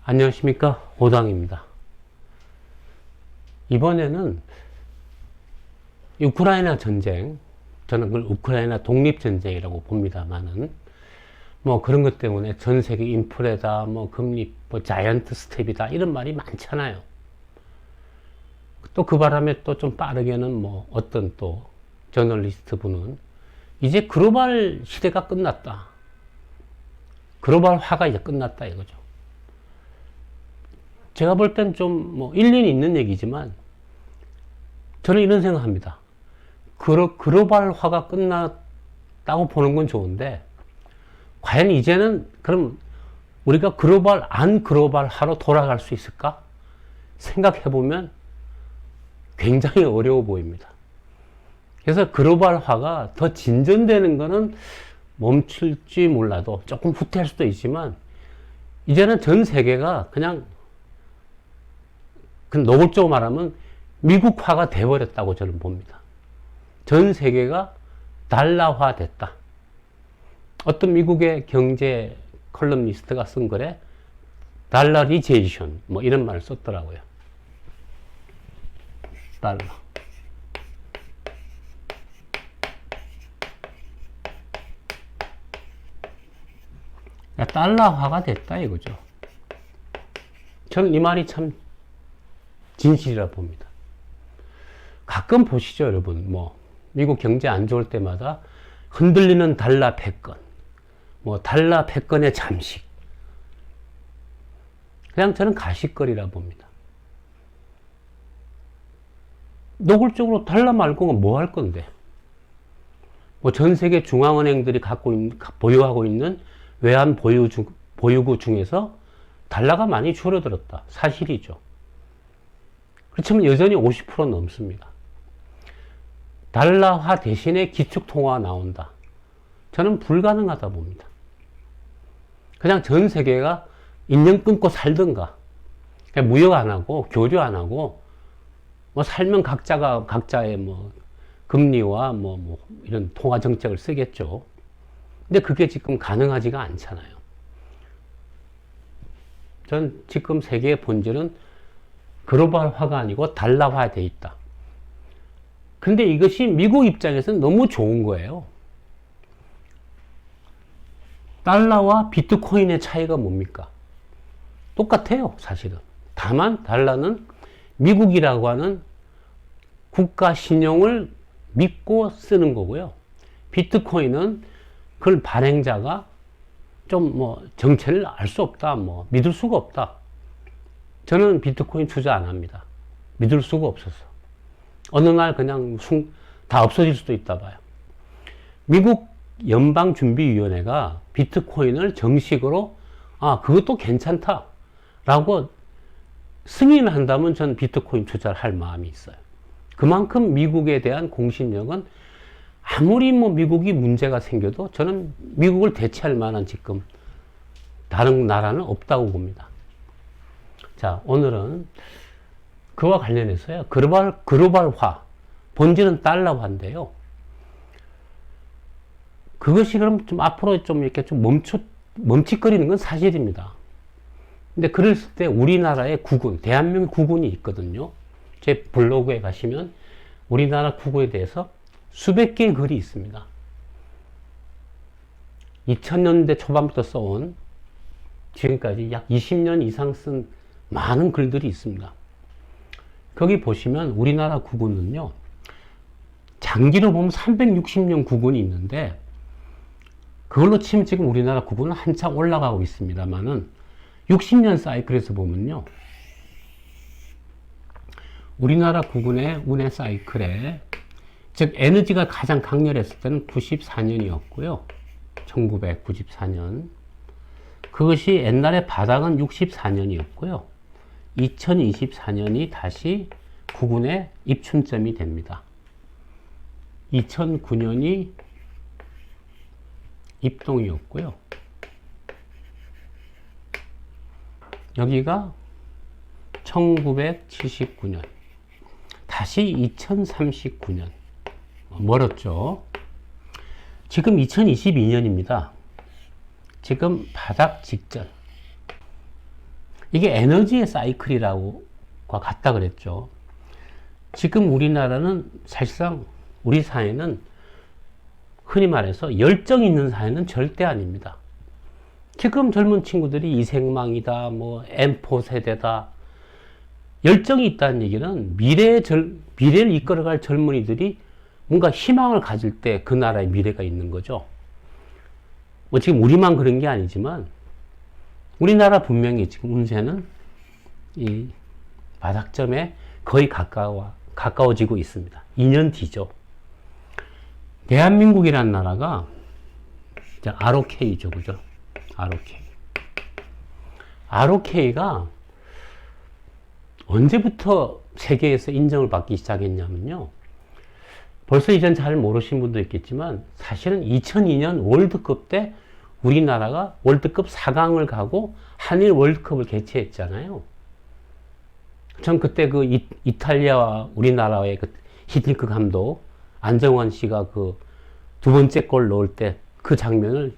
안녕하십니까, 오당입니다. 이번에는 우크라이나 전쟁, 저는 그걸 우크라이나 독립전쟁이라고 봅니다만은, 뭐 그런 것 때문에 전 세계 인플레다, 뭐 금리, 뭐 자이언트 스텝이다, 이런 말이 많잖아요. 또 그 바람에 또 좀 빠르게는 뭐 어떤 또 저널리스트 분은 이제 글로벌 시대가 끝났다. 글로벌화가 이제 끝났다 이거죠. 제가 볼 땐 좀 뭐 일리는 있는 얘기지만 저는 이런 생각합니다. 글로벌화가 끝났다고 보는 건 좋은데 과연 이제는 그럼 우리가 안 글로벌화로 돌아갈 수 있을까? 생각해보면 굉장히 어려워 보입니다. 그래서 글로벌화가 더 진전되는 거는 멈출지 몰라도 조금 후퇴할 수도 있지만 이제는 전 세계가 그냥 노골적으로 말하면 미국화가 돼버렸다고 저는 봅니다. 전 세계가 달러화 됐다. 어떤 미국의 경제 컬럼니스트가 쓴 글에 달러리제이션 뭐 이런 말을 썼더라고요. 달러. 달러화가 됐다 이거죠. 저는 이 말이 참 진실이라 봅니다. 가끔 보시죠, 여러분. 뭐 미국 경제 안 좋을 때마다 흔들리는 달러 패권, 뭐 달러 패권의 잠식. 그냥 저는 가십거리라 봅니다. 노골적으로 달러 말고는 뭐 할 건데? 뭐 전 세계 중앙은행들이 보유하고 있는 외환 보유고 중에서 달러가 많이 줄어들었다. 사실이죠. 그렇지만 여전히 50% 넘습니다. 달러화 대신에 기축통화가 나온다. 저는 불가능하다 봅니다. 그냥 전 세계가 인연 끊고 살든가, 무역 안 하고, 교류 안 하고, 뭐 살면 각자의 뭐 금리와 뭐 이런 통화 정책을 쓰겠죠. 근데 그게 지금 가능하지가 않잖아요. 전 지금 세계의 본질은 글로벌화가 아니고 달러화되어 있다. 근데 이것이 미국 입장에서는 너무 좋은 거예요. 달러와 비트코인의 차이가 뭡니까? 똑같아요, 사실은. 다만 달러는 미국이라고 하는 국가 신용을 믿고 쓰는 거고요. 비트코인은 그걸 발행자가 좀 뭐 정체를 알 수 없다, 뭐 믿을 수가 없다. 저는 비트코인 투자 안 합니다. 믿을 수가 없어서. 어느 날 그냥 다 없어질 수도 있다 봐요. 미국 연방준비위원회가 비트코인을 정식으로 그것도 괜찮다 라고 승인을 한다면 저는 비트코인 투자를 할 마음이 있어요. 그만큼 미국에 대한 공신력은 아무리 뭐 미국이 문제가 생겨도 저는 미국을 대체할 만한 지금 다른 나라는 없다고 봅니다. 자, 오늘은 그와 관련해서요. 글로벌화, 본질은 달러화인데요. 그것이 그럼 좀 앞으로 좀 이렇게 좀 멈칫거리는 건 사실입니다. 근데 그랬을 때 우리나라의 국운, 대한민국 국운이 있거든요. 제 블로그에 가시면 우리나라 국운에 대해서 수백 개의 글이 있습니다. 2000년대 초반부터 써온 지금까지 약 20년 이상 쓴 많은 글들이 있습니다. 거기 보시면 우리나라 국운은요, 장기로 보면 360년 국운이 있는데, 그걸로 치면 지금 우리나라 국운은 한참 올라가고 있습니다만은, 60년 사이클에서 보면요, 우리나라 국운의 운의 사이클에, 즉, 에너지가 가장 강렬했을 때는 94년이었고요. 1994년. 그것이 옛날에 바닥은 64년이었고요. 2024년이 다시 국운의 입춘점이 됩니다. 2009년이 입동이었고요. 여기가 1979년. 다시 2039년. 멀었죠. 지금 2022년입니다. 지금 바닥 직전. 이게 에너지의 사이클이라고 같다 그랬죠. 지금 우리나라는 사실상 우리 사회는 흔히 말해서 열정 있는 사회는 절대 아닙니다. 지금 젊은 친구들이 이생망이다, 뭐 M4 세대다. 열정이 있다는 얘기는 미래를 이끌어갈 젊은이들이 뭔가 희망을 가질 때 그 나라의 미래가 있는 거죠. 뭐 지금 우리만 그런 게 아니지만 우리나라 분명히 지금 운세는 이 바닥점에 거의 가까워지고 있습니다. 2년 뒤죠. 대한민국이라는 나라가 ROK죠, 그죠? ROK가 언제부터 세계에서 인정을 받기 시작했냐면요. 벌써 이젠 잘 모르신 분도 있겠지만 사실은 2002년 월드컵 때 우리나라가 월드컵 4강을 가고 한일 월드컵을 개최했잖아요. 전 그때 그 이탈리아와 우리나라의 그 히딩크 감독 안정환 씨가 그 두 번째 골 넣을 때 그 장면을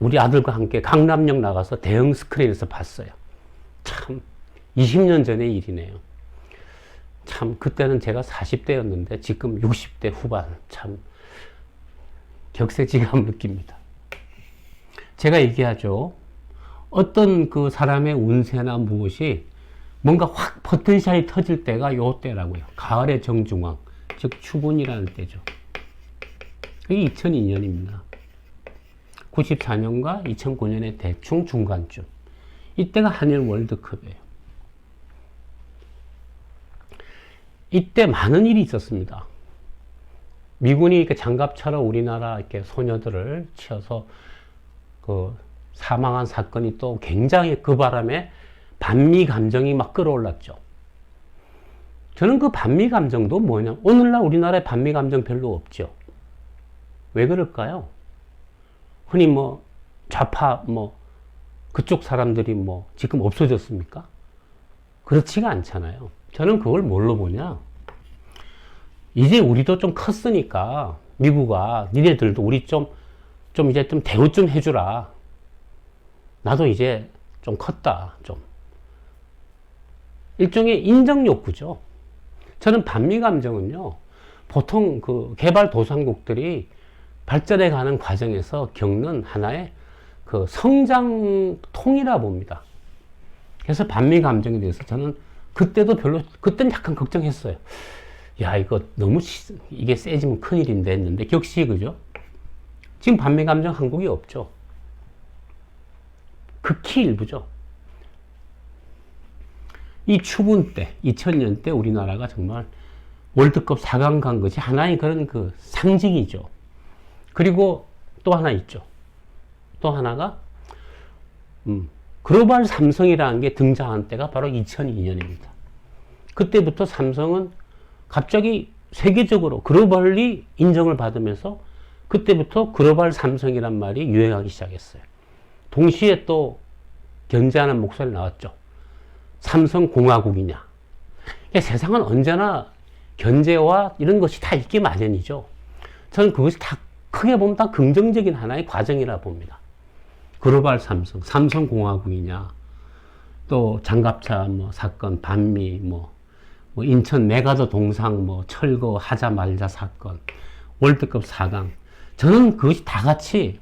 우리 아들과 함께 강남역 나가서 대형 스크린에서 봤어요. 참 20년 전의 일이네요. 참 그때는 제가 40대였는데 지금 60대 후반, 참 격세지감을 느낍니다. 제가 얘기하죠. 어떤 그 사람의 운세나 무엇이 뭔가 확 포텐셜이 터질 때가 요 때라고요. 가을의 정중앙, 즉 추분이라는 때죠. 그게 2002년입니다. 94년과 2009년의 대충 중간쯤. 이때가 한일 월드컵이에요. 이때 많은 일이 있었습니다. 미군이 이렇게 장갑차로 우리나라 이렇게 소녀들을 치어서 그 사망한 사건이 또 굉장히 그 바람에 반미 감정이 막 끌어올랐죠. 저는 그 반미 감정도 뭐냐, 오늘날 우리나라에 반미 감정 별로 없죠. 왜 그럴까요? 흔히 뭐 좌파 뭐 그쪽 사람들이 뭐 지금 없어졌습니까? 그렇지가 않잖아요. 저는 그걸 뭘로 보냐, 이제 우리도 좀 컸으니까 미국아 니네들도 우리 좀 이제 좀 대우 좀 해주라. 나도 이제 좀 컸다. 좀 일종의 인정 욕구죠. 저는 반미 감정은요, 보통 그 개발도상국들이 발전해 가는 과정에서 겪는 하나의 그 성장통이라 봅니다. 그래서 반미 감정에 대해서 저는 그때는 약간 걱정했어요. 야, 이거 너무 이게 세지면 큰일인데 했는데 격시, 그죠? 지금 반미 감정 한국이 없죠. 극히 일부죠. 이 추분 때, 2000년 때 우리나라가 정말 월드컵 4강 간 것이 하나의 그런 그 상징이죠. 그리고 또 하나 있죠. 또 하나가 글로벌 삼성이라는 게 등장한 때가 바로 2002년입니다. 그때부터 삼성은 갑자기 세계적으로 글로벌리 인정을 받으면서 그때부터 글로벌 삼성이란 말이 유행하기 시작했어요. 동시에 또 견제하는 목소리 나왔죠. 삼성공화국이냐. 그러니까 세상은 언제나 견제와 이런 것이 다 있기 마련이죠. 저는 그것이 다 크게 보면 다 긍정적인 하나의 과정이라 봅니다. 글로벌 삼성, 삼성공화국이냐, 또 장갑차 뭐 사건, 반미, 뭐 인천 메가더 동상 뭐 철거하자 말자 사건, 월드컵 4강. 저는 그것이 다 같이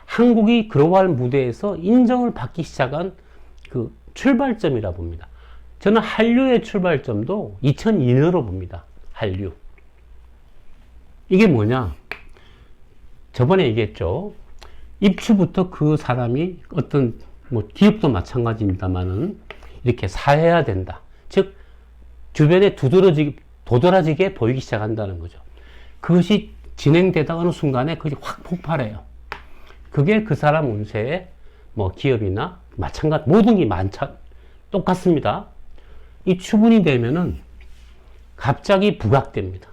한국이 글로벌 무대에서 인정을 받기 시작한 그 출발점이라 봅니다. 저는 한류의 출발점도 2002년으로 봅니다. 한류. 이게 뭐냐? 저번에 얘기했죠. 입추부터 그 사람이 어떤 뭐 기업도 마찬가지입니다만은 이렇게 사해야 된다. 즉 주변에 도드라지게 보이기 시작한다는 거죠. 그것이 진행되다 어느 순간에 그것이 확 폭발해요. 그게 그 사람 운세에 뭐 기업이나 마찬가지 모든 게 똑같습니다. 이 추분이 되면은 갑자기 부각됩니다.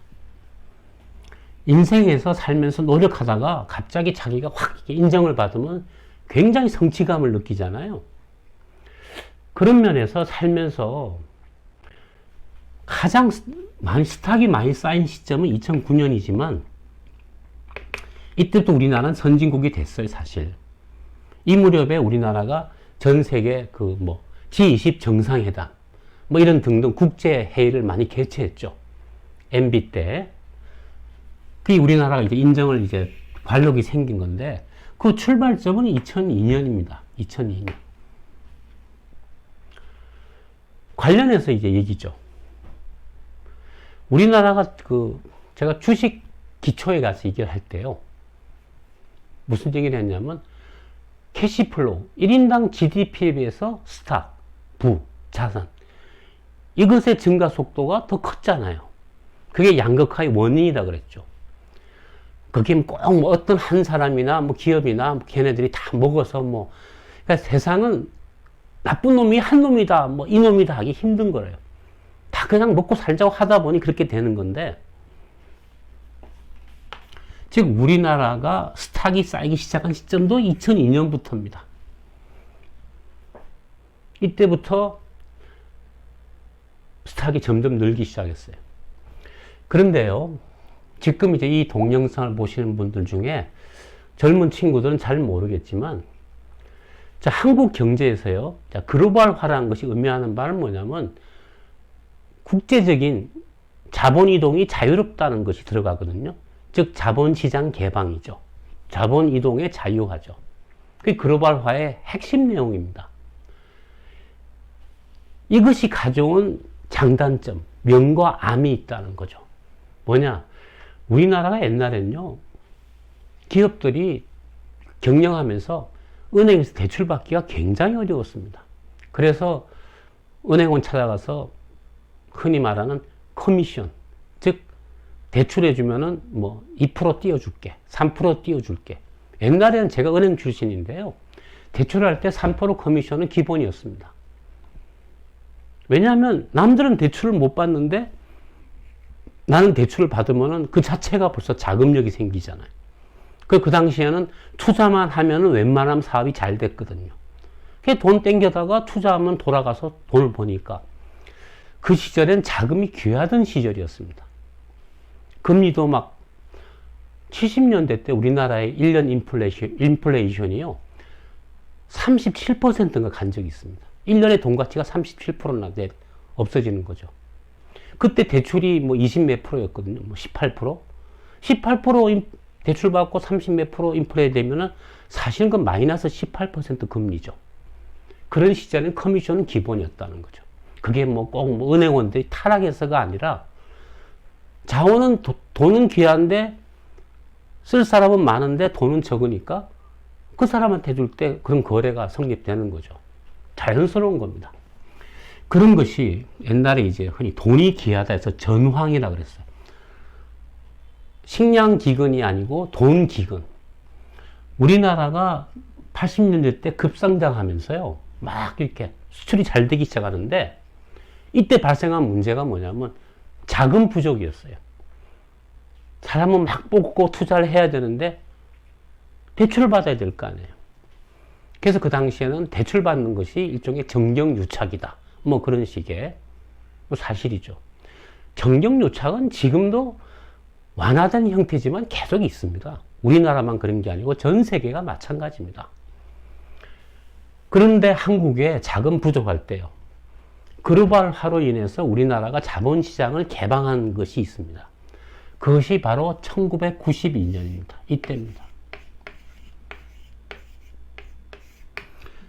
인생에서 살면서 노력하다가 갑자기 자기가 확 인정을 받으면 굉장히 성취감을 느끼잖아요. 그런 면에서 살면서 가장 스탁이 많이 쌓인 시점은 2009년이지만 이때도 우리나라는 선진국이 됐어요, 사실. 이 무렵에 우리나라가 전 세계 그 뭐 G20 정상회담 뭐 이런 등등 국제 회의를 많이 개최했죠. MB 때. 그 우리나라가 이제 인정을 이제 관록이 생긴 건데 그 출발점은 2002년입니다. 2002년. 관련해서 이제 얘기죠. 우리나라가 그 제가 주식 기초에 가서 얘기를 할 때요. 무슨 얘기를 했냐면 캐시플로우, 1인당 GDP에 비해서 스탁, 부, 자산 이것의 증가 속도가 더 컸잖아요. 그게 양극화의 원인이다 그랬죠. 그게 꼭 뭐 어떤 한 사람이나 뭐 기업이나 뭐 걔네들이 다 먹어서 뭐 그러니까 세상은 나쁜 놈이 한 놈이다 뭐 이 놈이다 하기 힘든 거래요. 다 그냥 먹고 살자고 하다 보니 그렇게 되는 건데 즉 우리나라가 스탁이 쌓이기 시작한 시점도 2002년부터입니다. 이때부터 스탁이 점점 늘기 시작했어요. 그런데요, 지금 이제 이 동영상을 보시는 분들 중에 젊은 친구들은 잘 모르겠지만, 자, 한국 경제에서요, 자, 글로벌화라는 것이 의미하는 바는 뭐냐면, 국제적인 자본 이동이 자유롭다는 것이 들어가거든요. 즉, 자본시장 개방이죠. 자본 이동의 자유화죠. 그게 글로벌화의 핵심 내용입니다. 이것이 가져온 장단점, 명과 암이 있다는 거죠. 뭐냐? 우리나라가 옛날에는요, 기업들이 경영하면서 은행에서 대출받기가 굉장히 어려웠습니다. 그래서 은행원 찾아가서 흔히 말하는 커미션, 즉, 대출해주면은 뭐 2% 띄워줄게, 3% 띄워줄게. 옛날에는 제가 은행 출신인데요, 대출할 때 3% 커미션은 기본이었습니다. 왜냐하면 남들은 대출을 못 받는데 나는 대출을 받으면은 그 자체가 벌써 자금력이 생기잖아요. 그 당시에는 투자만 하면은 웬만하면 사업이 잘 됐거든요. 돈 땡겨다가 투자하면 돌아가서 돈을 버니까 그 시절엔 자금이 귀하던 시절이었습니다. 금리도 막 70년대 때 우리나라의 1년 인플레이션이요 37%인가 간 적이 있습니다. 1년의 돈 가치가 37%나 없어지는 거죠. 그때 대출이 뭐 20 몇 프로였거든요. 뭐 18%? 18% 대출 받고 30 몇 프로 인플레 되면은 사실은 그 마이너스 18% 금리죠. 그런 시절엔 커미션은 기본이었다는 거죠. 그게 뭐 꼭 뭐 은행원들이 타락해서가 아니라 자원은 돈은 귀한데 쓸 사람은 많은데 돈은 적으니까 그 사람한테 줄 때 그런 거래가 성립되는 거죠. 자연스러운 겁니다. 그런 것이 옛날에 이제 흔히 돈이 귀하다 해서 전황이라 그랬어요. 식량 기근이 아니고 돈 기근. 우리나라가 80년대 때 급성장하면서요, 막 이렇게 수출이 잘 되기 시작하는데, 이때 발생한 문제가 뭐냐면 자금 부족이었어요. 사람은 막 뽑고 투자를 해야 되는데 대출을 받아야 될 거 아니에요. 그래서 그 당시에는 대출 받는 것이 일종의 정경유착이다. 뭐 그런 식의 사실이죠. 정경유착은 지금도 완화된 형태지만 계속 있습니다. 우리나라만 그런 게 아니고 전 세계가 마찬가지입니다. 그런데 한국에 자금 부족할 때요, 글로벌화로 인해서 우리나라가 자본시장을 개방한 것이 있습니다. 그것이 바로 1992년입니다. 이때입니다.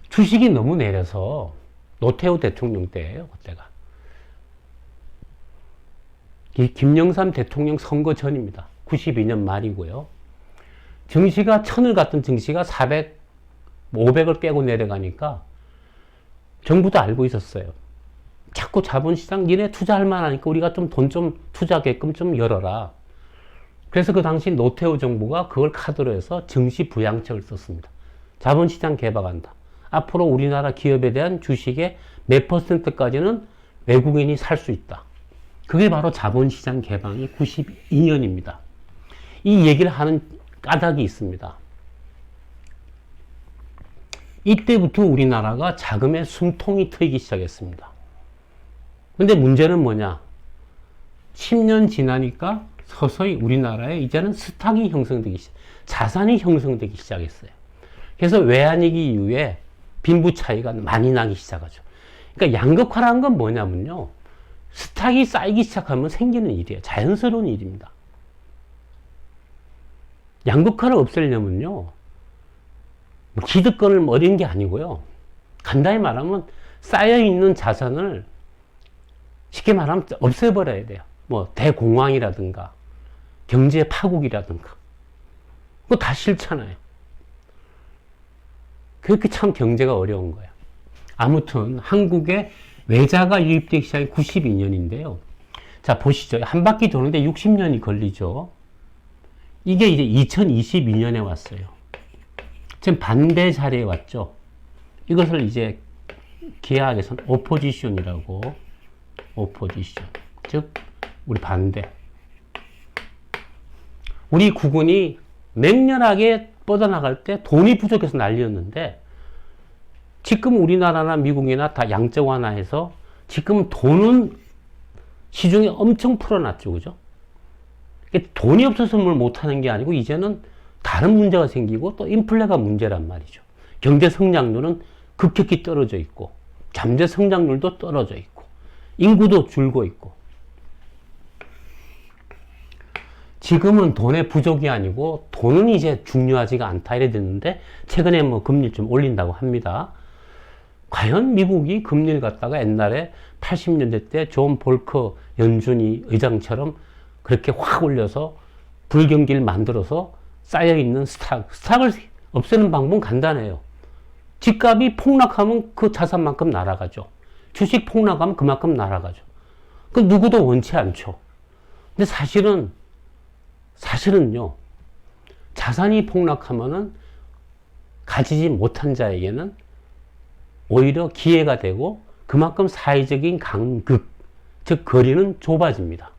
주식이 너무 내려서 노태우 대통령 때예요, 그때가. 김영삼 대통령 선거 전입니다. 92년 말이고요. 증시가 1000을 갔던 증시가 400, 500을 깨고 내려가니까 정부도 알고 있었어요. 자꾸 자본시장 니네 투자할 만하니까 우리가 좀 돈 좀 투자하게끔 좀 열어라. 그래서 그 당시 노태우 정부가 그걸 카드로 해서 증시 부양책을 썼습니다. 자본시장 개방한다. 앞으로 우리나라 기업에 대한 주식의 몇 %까지는 외국인이 살 수 있다. 그게 바로 자본시장 개방이 92년입니다. 이 얘기를 하는 까닭이 있습니다. 이때부터 우리나라가 자금의 숨통이 트이기 시작했습니다. 근데 문제는 뭐냐? 10년 지나니까 서서히 우리나라에 이제는 스탁이 형성되기 자산이 형성되기 시작했어요. 그래서 외환위기 이후에 빈부 차이가 많이 나기 시작하죠. 그러니까 양극화라는 건 뭐냐면요. 스탁이 쌓이기 시작하면 생기는 일이에요. 자연스러운 일입니다. 양극화를 없애려면요. 뭐 기득권을 뭐 어린 게 아니고요. 간단히 말하면 쌓여있는 자산을 쉽게 말하면 없애버려야 돼요. 뭐 대공황이라든가 경제 파국이라든가 그거 다 싫잖아요. 그렇게 참 경제가 어려운 거예요. 아무튼 한국에 외자가 유입되기 시작이 92년인데요. 자 보시죠. 한 바퀴 도는데 60년이 걸리죠. 이게 이제 2022년에 왔어요. 지금 반대 자리에 왔죠. 이것을 이제 기하학에서는 오포지션이라고, 오포지션. 즉, 우리 반대. 우리 국군이 맹렬하게 뻗어나갈 때 돈이 부족해서 난리였는데, 지금 우리나라나 미국이나 다 양적 완화해서 지금 돈은 시중에 엄청 풀어놨죠. 그죠? 돈이 없어서 뭘 못하는 게 아니고, 이제는 다른 문제가 생기고 또 인플레가 문제란 말이죠. 경제 성장률은 급격히 떨어져 있고, 잠재 성장률도 떨어져 있고, 인구도 줄고 있고. 지금은 돈의 부족이 아니고 돈은 이제 중요하지가 않다 이래 됐는데 최근에 뭐 금리를 좀 올린다고 합니다. 과연 미국이 금리를 갖다가 옛날에 80년대 때 존 볼커 연준이 의장처럼 그렇게 확 올려서 불경기를 만들어서 쌓여있는 스탁을 없애는 방법은 간단해요. 집값이 폭락하면 그 자산만큼 날아가죠. 주식 폭락하면 그만큼 날아가죠. 그 누구도 원치 않죠. 근데 사실은요, 자산이 폭락하면은 가지지 못한 자에게는 오히려 기회가 되고 그만큼 사회적인 간극, 즉 거리는 좁아집니다.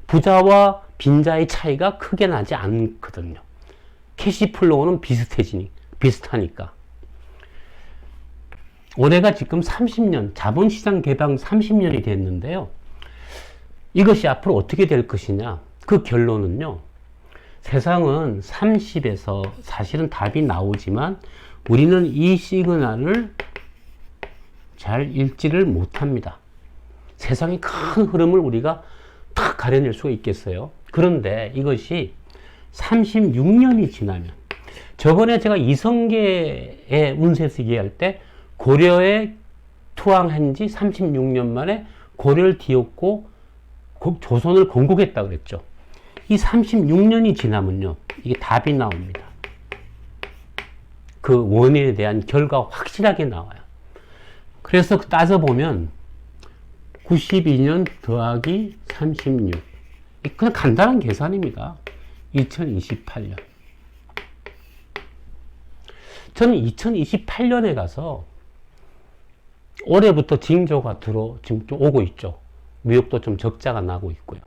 부자와 빈자의 차이가 크게 나지 않거든요. 캐시플로우는 비슷하니까. 올해가 지금 30년, 자본시장 개방 30년이 됐는데요. 이것이 앞으로 어떻게 될 것이냐. 그 결론은요. 세상은 30에서 사실은 답이 나오지만 우리는 이 시그널을 잘 읽지를 못합니다. 세상의 큰 흐름을 우리가 탁 가려낼 수가 있겠어요. 그런데 이것이 36년이 지나면 저번에 제가 이성계의 운세에서 얘기할 때 고려에 투항한 지 36년 만에 고려를 뒤엎고 조선을 건국했다 그랬죠. 이 36년이 지나면요. 이게 답이 나옵니다. 그 원인에 대한 결과가 확실하게 나와요. 그래서 따져보면 92년 더하기 36. 그냥 간단한 계산입니다. 2028년. 저는 2028년에 가서 올해부터 징조가 지금 좀 오고 있죠. 무역도 좀 적자가 나고 있고요.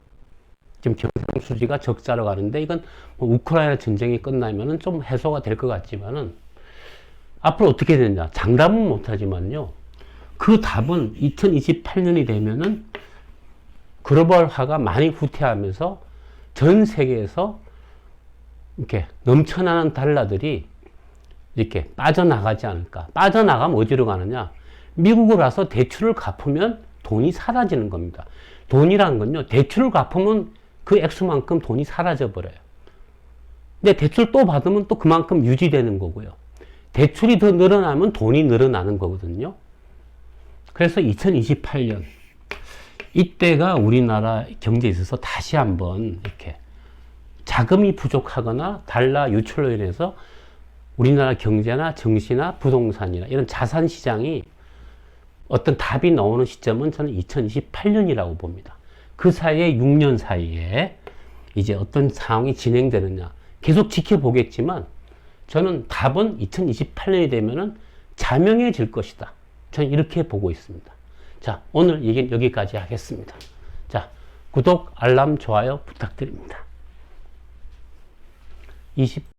지금 경상수지가 적자로 가는데 이건 뭐 우크라이나 전쟁이 끝나면은 좀 해소가 될 것 같지만은 앞으로 어떻게 되느냐 장담은 못하지만요. 그 답은 2028년이 되면은 글로벌화가 많이 후퇴하면서 전 세계에서 이렇게 넘쳐나는 달러들이 이렇게 빠져나가지 않을까. 빠져나가면 어디로 가느냐. 미국으로 와서 대출을 갚으면 돈이 사라지는 겁니다. 돈이라는 건요. 대출을 갚으면 그 액수만큼 돈이 사라져 버려요. 근데 대출 또 받으면 또 그만큼 유지되는 거고요. 대출이 더 늘어나면 돈이 늘어나는 거거든요. 그래서 2028년 이때가 우리나라 경제에 있어서 다시 한번 이렇게 자금이 부족하거나 달러 유출로 인해서 우리나라 경제나 정시나 부동산이나 이런 자산 시장이 어떤 답이 나오는 시점은 저는 2028년이라고 봅니다. 그 사이에 6년 사이에 이제 어떤 상황이 진행되느냐 계속 지켜보겠지만 저는 답은 2028년이 되면은 자명해질 것이다. 저는 이렇게 보고 있습니다. 자, 오늘 얘기는 여기까지 하겠습니다. 자, 구독, 알람, 좋아요 부탁드립니다.